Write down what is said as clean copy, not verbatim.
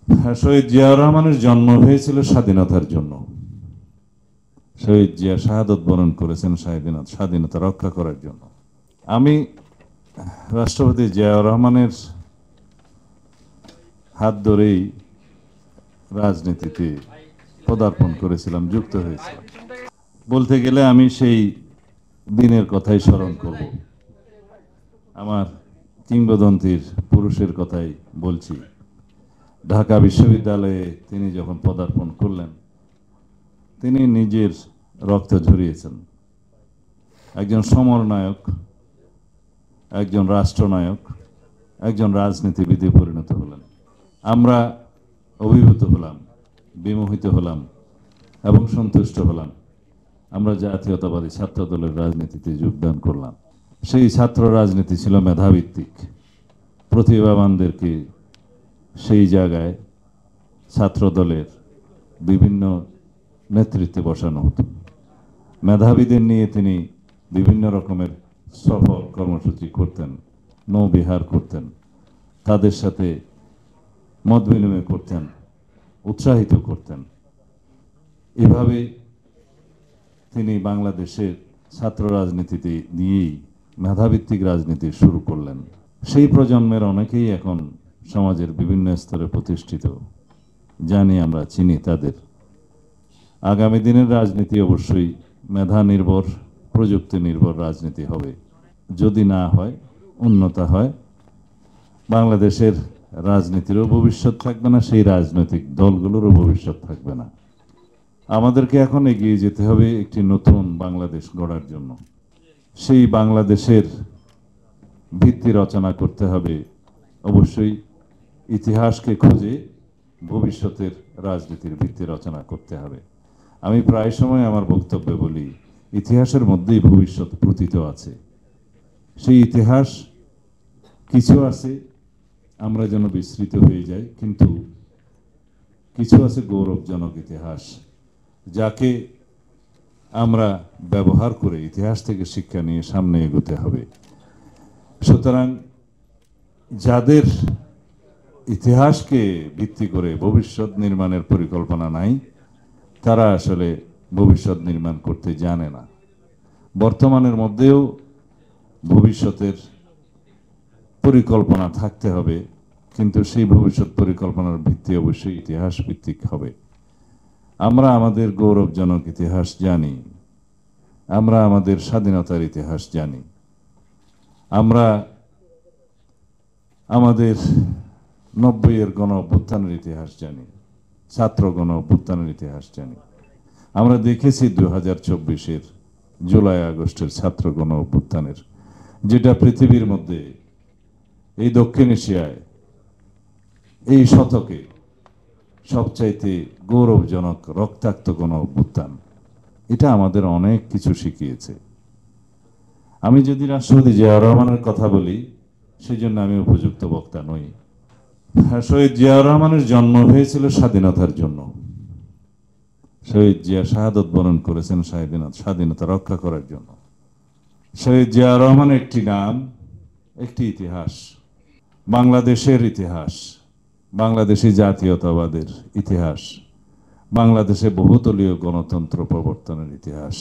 শহীদ জিয়াউর রহমানের জন্ম হয়েছিল স্বাধীনতার জন্য। শহীদ জিয়া শাহাদত বরণ করেছেন স্বাধীনতা রক্ষা করার জন্য। আমি রাষ্ট্রপতি জিয়াউর রহমানের হাত ধরেই রাজনীতিতে পদার্পণ করেছিলাম, যুক্ত হয়েছিলাম। বলতে গেলে আমি সেই দিনের কথাই স্মরণ করব, আমার কিংবদন্তির পুরুষের কথাই বলছি। ঢাকা বিশ্ববিদ্যালয়ে তিনি যখন পদার্পণ করলেন, তিনি নিজের রক্ত ঝরিয়েছেন। একজন সমরনায়ক, একজন রাষ্ট্রনায়ক, একজন রাজনীতিবিদে পরিণত হলেন। আমরা অভিভূত হলাম, বিমোহিত হলাম এবং সন্তুষ্ট হলাম। আমরা জাতীয়তাবাদী ছাত্র দলের রাজনীতিতে যোগদান করলাম। সেই ছাত্র রাজনীতি ছিল মেধাভিত্তিক। প্রতিভাবানদেরকে সেই জায়গায় ছাত্র দলের বিভিন্ন নেতৃত্বে বসানো হতো। মেধাবীদের নিয়ে তিনি বিভিন্ন রকমের সফর কর্মসূচি করতেন, নৌবিহার করতেন, তাদের সাথে মত বিনিময় করতেন, উৎসাহিত করতেন। এভাবে তিনি বাংলাদেশের ছাত্র রাজনীতিতে নিয়েই মেধাভিত্তিক রাজনীতি শুরু করলেন। সেই প্রজন্মের অনেকেই এখন সমাজের বিভিন্ন স্তরে প্রতিষ্ঠিত, জানি আমরা, চিনি তাদের। আগামী দিনের রাজনীতি অবশ্যই মেধা নির্ভর, প্রযুক্তি নির্ভর রাজনীতি হবে। যদি না হয়, উন্নত হয়, বাংলাদেশের রাজনীতিরও ভবিষ্যৎ থাকবে না, সেই রাজনৈতিক দলগুলোরও ভবিষ্যৎ থাকবে না। আমাদেরকে এখন এগিয়ে যেতে হবে একটি নতুন বাংলাদেশ গড়ার জন্য। সেই বাংলাদেশের ভিত্তি রচনা করতে হবে অবশ্যই ইতিহাসকে খুঁজে ভবিষ্যতের রাজনীতির ভিত্তি রচনা করতে হবে। আমি প্রায় সময় আমার বক্তব্যে বলি, ইতিহাসের মধ্যেই ভবিষ্যৎ প্রতীত আছে। সেই ইতিহাস কিছু আছে আমরা যেন বিস্মৃত হয়ে যাই, কিন্তু কিছু আছে গৌরবজনক ইতিহাস, যাকে আমরা ব্যবহার করে ইতিহাস থেকে শিক্ষা নিয়ে সামনে এগোতে হবে। সুতরাং যাদের ইতিহাসকে ভিত্তি করে ভবিষ্যৎ নির্মাণের পরিকল্পনা নাই, তারা আসলে ভবিষ্যৎ নির্মাণ করতে জানে না। বর্তমানের মধ্যেও ভবিষ্যতের পরিকল্পনা থাকতে হবে, কিন্তু সেই ভবিষ্যৎ পরিকল্পনার ভিত্তি অবশ্যই ইতিহাস ভিত্তিক হবে। আমরা আমাদের গৌরবজনক ইতিহাস জানি, আমরা আমাদের স্বাধীনতার ইতিহাস জানি, আমরা আমাদের 90-এর গণ অভ্যুত্থানের ইতিহাস জানি, ছাত্র গণ অভ্যুত্থানের ইতিহাস জানি। আমরা দেখেছি 2024-এর জুলাই আগস্টের ছাত্র গণ অভ্যুত্থানের, যেটা পৃথিবীর মধ্যে, এই দক্ষিণ এশিয়ায়, এই শতকে সবচাইতে গৌরবজনক রক্তাক্ত গণ অভ্যুত্থান। এটা আমাদের অনেক কিছু শিখিয়েছে। আমি যদি রাষ্ট্রপতি জিয়াউর রহমানের কথা বলি, সেই জন্য আমি উপযুক্ত বক্তা নই। শহীদ জিয়াউর রহমানের জন্ম হয়েছিল স্বাধীনতার জন্য। শহীদ জিয়া শাহাদত বরণ করেছেন স্বাধীনতা রক্ষা করার জন্য। শহীদ জিয়াউর রহমান একটি নাম, একটি ইতিহাস, বাংলাদেশের ইতিহাস, বাংলাদেশি জাতীয়তাবাদের ইতিহাস, বাংলাদেশে বহুদলীয় গণতন্ত্র প্রবর্তনের ইতিহাস।